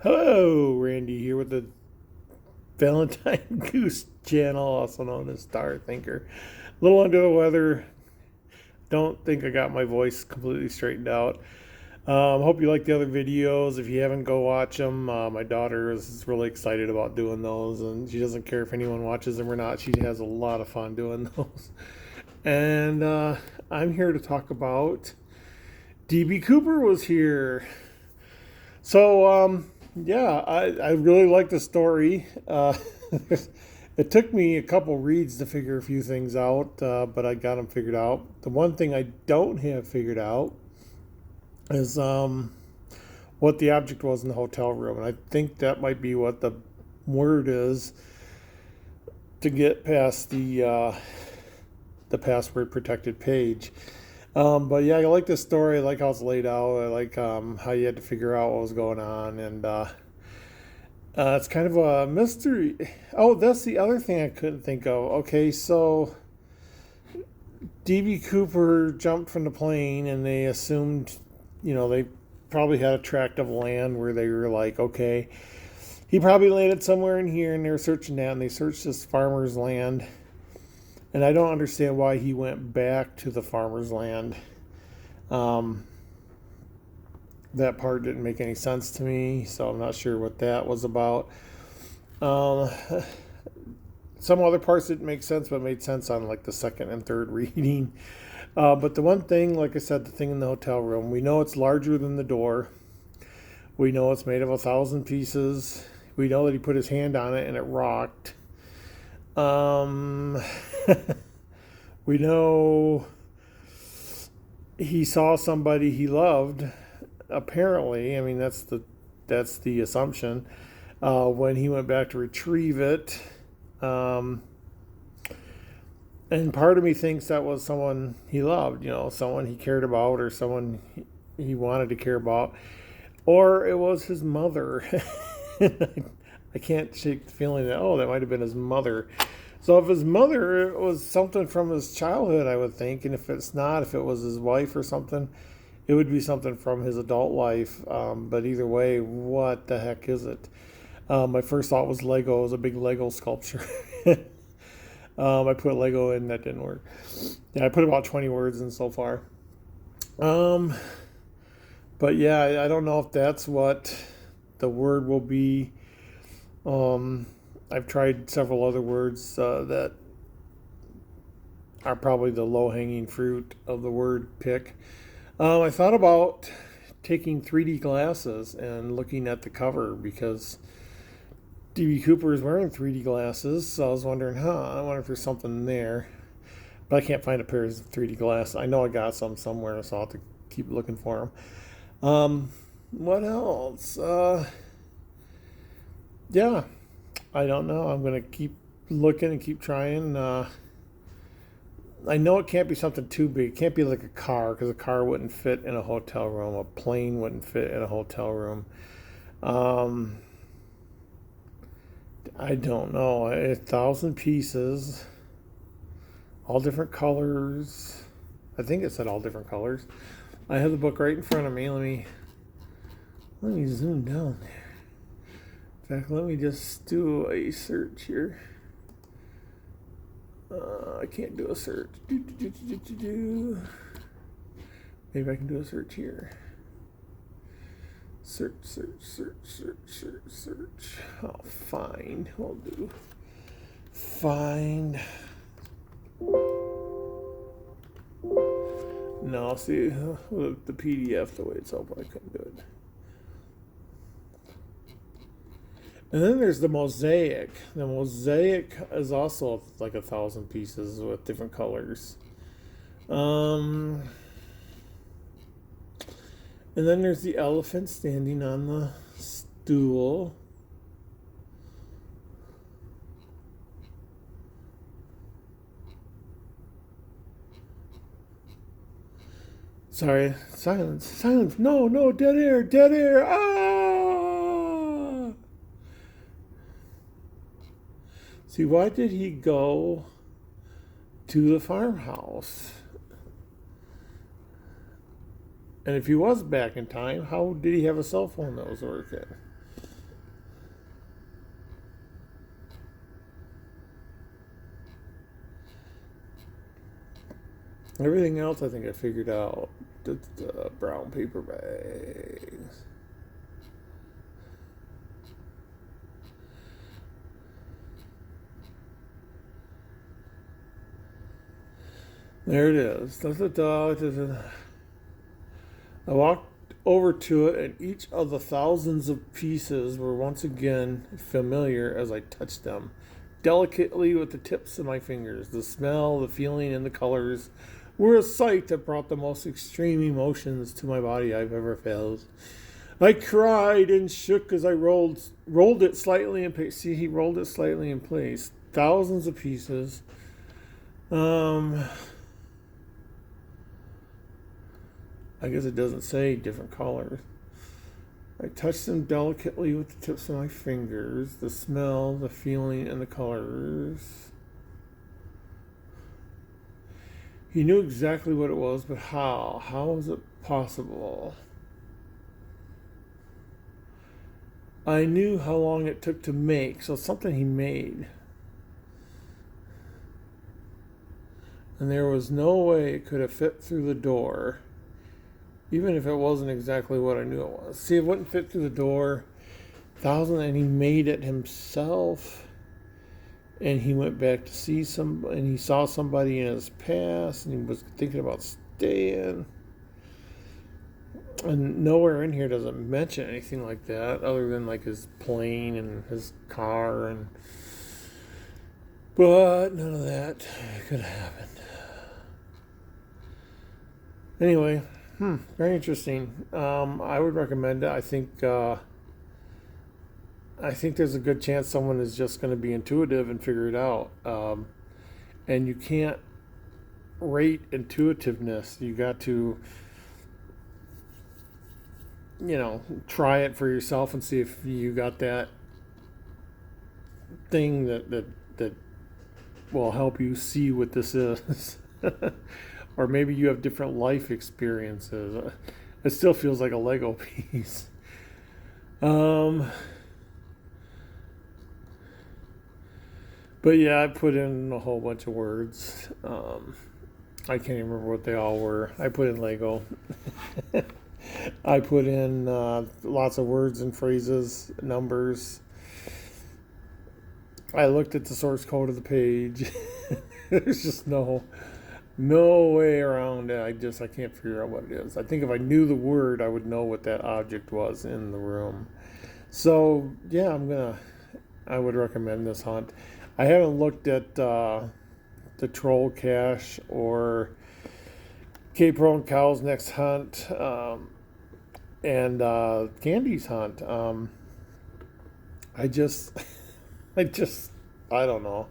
Hello, Randy here with the Valentine Goose channel, also known as Star Thinker. A little under the weather. Don't think I got my voice completely straightened out. Hope you like the other videos. If you haven't, go watch them. My daughter is really excited about doing those, and she doesn't care if anyone watches them or not. She has a lot of fun doing those. And I'm here to talk about DB Cooper was here. So, I really like the story. It took me a couple reads to figure a few things out, but I got them figured out. The one thing I don't have figured out is what the object was in the hotel room. And I think that might be what the word is to get past the password protected page. But yeah, I like this story. I like how it's laid out. I like how you had to figure out what was going on, and it's kind of a mystery. Oh, that's the other thing I couldn't think of. Okay, so DB Cooper jumped from the plane, and they assumed, they probably had a tract of land where they were like, okay, he probably landed somewhere in here, and they were searching that, and they searched this farmer's land. And I don't understand why he went back to the farmer's land. Um, that part didn't make any sense to me, so I'm not sure what that was about. Um, some other parts didn't make sense, but made sense on like the second and third reading. But the one thing, like I said, the thing in the hotel room, we know it's larger than the door. We know it's made of 1,000 pieces. We know that he put his hand on it and it rocked. Um, we know he saw somebody he loved. Apparently, I mean that's the assumption. When he went back to retrieve it, um, and part of me thinks that was someone he loved. Someone he cared about, or someone he wanted to care about, or it was his mother. I can't shake the feeling that, that might have been his mother. So if his mother, it was something from his childhood, I would think, and if it's not, if it was his wife or something, it would be something from his adult life. But either way, what the heck is it? My first thought was Lego. It was a big Lego sculpture. I put Lego in, that didn't work. Yeah, I put about 20 words in so far. Um, but yeah, I don't know if that's what the word will be. I've tried several other words that are probably the low-hanging fruit of the word pick. I thought about taking 3D glasses and looking at the cover because DB Cooper is wearing 3D glasses, so I was wondering, I wonder if there's something there. But I can't find a pair of 3D glasses. I know I got some somewhere, so I'll have to keep looking for them. What else? Yeah, I don't know. I'm going to keep looking and keep trying. I know it can't be something too big. It can't be like a car because a car wouldn't fit in a hotel room. A plane wouldn't fit in a hotel room. Um, I don't know. 1,000 pieces, all different colors. I think it said all different colors. I have the book right in front of me. Let me zoom down there. In fact, let me just do a search here. I can't do a search. Maybe I can do a search here. Search. Oh, find. We'll do find. No, see, the PDF, the way it's open, I couldn't do it. And then there's the mosaic. The mosaic is also like 1,000 pieces with different colors. And then there's the elephant standing on the stool. Sorry, silence. No, dead air. Ah! See, why did he go to the farmhouse? And if he was back in time, how did he have a cell phone that was working? Everything else I think I figured out. The brown paper bags. There it is. I walked over to it, and each of the thousands of pieces were once again familiar as I touched them, delicately with the tips of my fingers. The smell, the feeling, and the colors were a sight that brought the most extreme emotions to my body I've ever felt. I cried and shook as I rolled it slightly in place. See, he rolled it slightly in place. Thousands of pieces. I guess it doesn't say different colors. I touched them delicately with the tips of my fingers. The smell, the feeling, and the colors. He knew exactly what it was, but how? How was it possible? I knew how long it took to make, so it's something he made. And there was no way it could have fit through the door. Even if it wasn't exactly what I knew it was. See, it wouldn't fit through the door. And he made it himself. And he went back to see and he saw somebody in his past, and he was thinking about staying. And nowhere in here does it mention anything like that, other than like his plane and his car, but none of that could have happened. Anyway. Very interesting. I would recommend it. I think there's a good chance someone is just going to be intuitive and figure it out. And you can't rate intuitiveness. You got to, try it for yourself and see if you got that thing that will help you see what this is. Or maybe you have different life experiences. It still feels like a Lego piece. But yeah, I put in a whole bunch of words. I can't even remember what they all were. I put in Lego. I put in lots of words and phrases, numbers. I looked at the source code of the page. There's just no way around it. I can't figure out what it is. I think if I knew the word, I would know what that object was in the room. So yeah, I would recommend this hunt. I haven't looked at the troll cache or Cape Roan Cow's next hunt, and Candy's hunt. I don't know.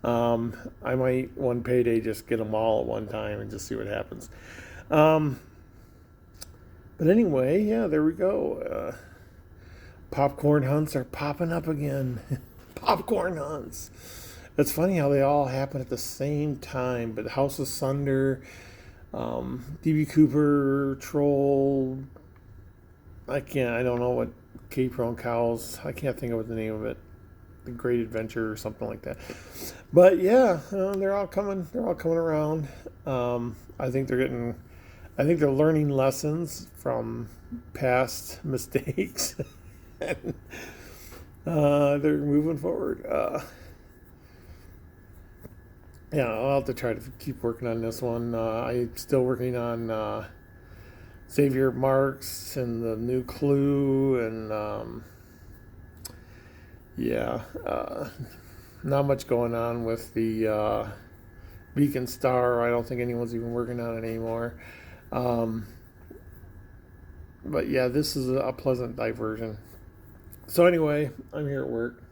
I might one payday just get them all at one time and just see what happens. But anyway, yeah, there we go. Popcorn hunts are popping up again. Popcorn hunts. It's funny how they all happen at the same time. But House of Asunder, DB Cooper, Troll. I don't know what Cape Roan Cows. I can't think of what the name of it. The Great Adventure or something like that. But yeah, they're all coming around. I think they're learning lessons from past mistakes. And, they're moving forward. Yeah, I'll have to try to keep working on this one. I'm still working on Xavier Marks and the new clue, and not much going on with the Beacon Star. I don't think anyone's even working on it anymore. But yeah, this is a pleasant diversion. So anyway, I'm here at work.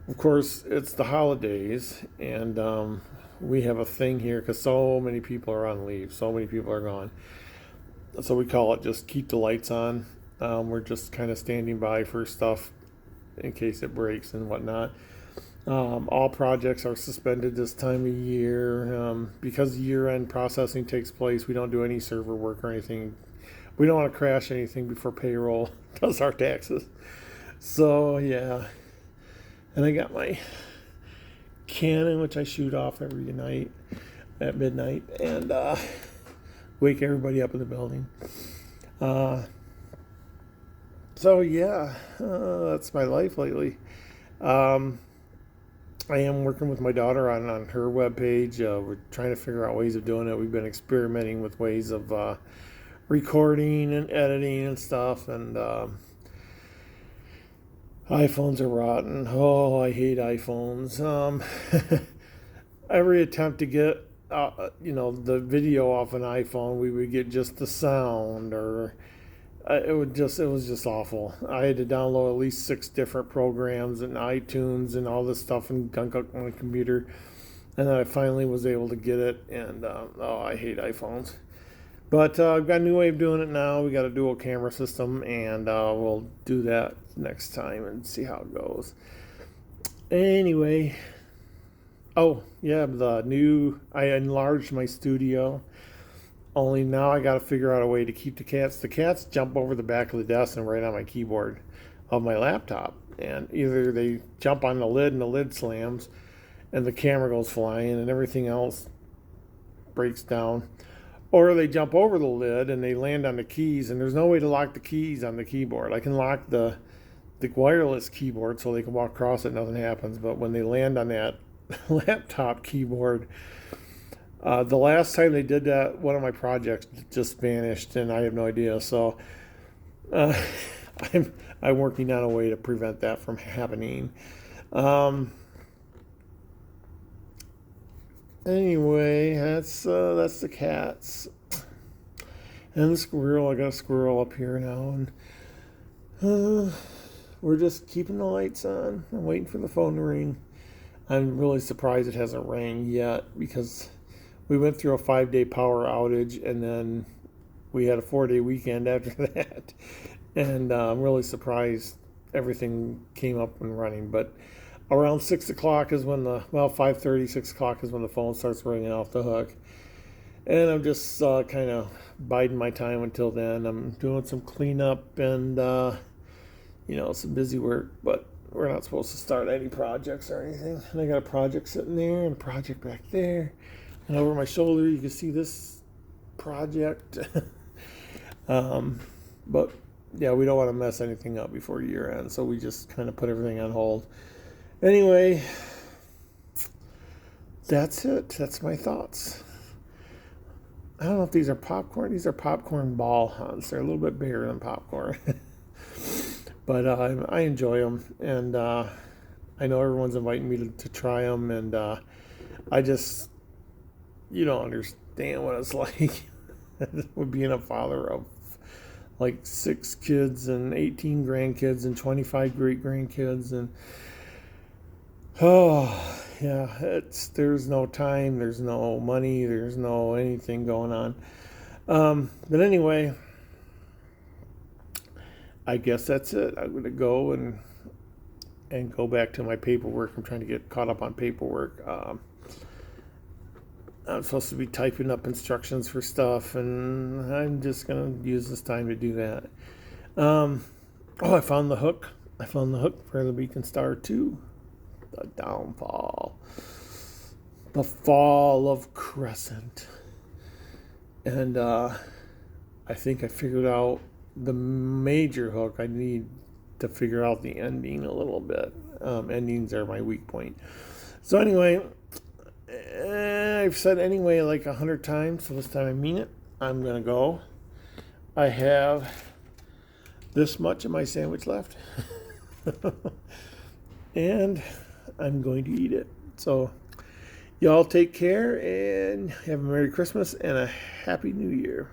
Of course, it's the holidays, and we have a thing here because so many people are on leave. So many people are gone. So we call it just keep the lights on. We're just kind of standing by for stuff in case it breaks and whatnot. All projects are suspended this time of year. Because year-end processing takes place, we don't do any server work or anything. We don't want to crash anything before payroll does our taxes. So, yeah. And I got my cannon, which I shoot off every night. at midnight and wake everybody up in the building. So yeah, that's my life lately. I am working with my daughter on her webpage. We're trying to figure out ways of doing it. We've been experimenting with ways of recording and editing and stuff. And iPhones are rotten. Oh, I hate iPhones. Every attempt to get the video off an iPhone, we would get just the sound, or it was just awful. I had to download at least 6 different programs and iTunes and all this stuff and gunk up on my computer, and then I finally was able to get it. And I hate iPhones, but I've got a new way of doing it now. We got a dual camera system, and we'll do that next time and see how it goes. Anyway, oh yeah, I enlarged my studio. Only now I got to figure out a way to keep the cats. The cats jump over the back of the desk and right on my keyboard of my laptop. And either they jump on the lid and the lid slams and the camera goes flying and everything else breaks down. Or they jump over the lid and they land on the keys, and there's no way to lock the keys on the keyboard. I can lock the wireless keyboard so they can walk across it, nothing happens. But when they land on that laptop keyboard, the last time they did that, one of my projects just vanished, and I have no idea. So I'm working on a way to prevent that from happening. Anyway, that's the cats and the squirrel. I got a squirrel up here now, and we're just keeping the lights on. I'm waiting for the phone to ring. I'm really surprised it hasn't rang yet, because we went through a 5-day power outage, and then we had a 4-day weekend after that. And I'm really surprised everything came up and running. But around 6 o'clock is when 5:30, 6 o'clock is when the phone starts ringing off the hook. And I'm just kind of biding my time until then. I'm doing some cleanup and, some busy work. But we're not supposed to start any projects or anything. And I got a project sitting there and a project back there. And over my shoulder, you can see this project. But yeah, we don't want to mess anything up before year end, so we just kind of put everything on hold. Anyway, that's it. That's my thoughts. I don't know if these are popcorn. These are popcorn ball hunts. They're a little bit bigger than popcorn. But I enjoy them. And I know everyone's inviting me to try them. And I just, you don't understand what it's like with being a father of like 6 kids and 18 grandkids and 25 great grandkids. And there's no time, there's no money, there's no anything going on. But anyway, I guess that's it. I'm going to go and go back to my paperwork. I'm trying to get caught up on paperwork. I'm supposed to be typing up instructions for stuff, and I'm just going to use this time to do that. I found the hook. I found the hook for the Beacon Star 2. The downfall. The fall of Crescent. And I think I figured out the major hook. I need to figure out the ending a little bit. Endings are my weak point. So anyway, I've said anyway like 100 times, so this time I mean it. I'm going to go. I have this much of my sandwich left. And I'm going to eat it. So y'all take care and have a Merry Christmas and a Happy New Year.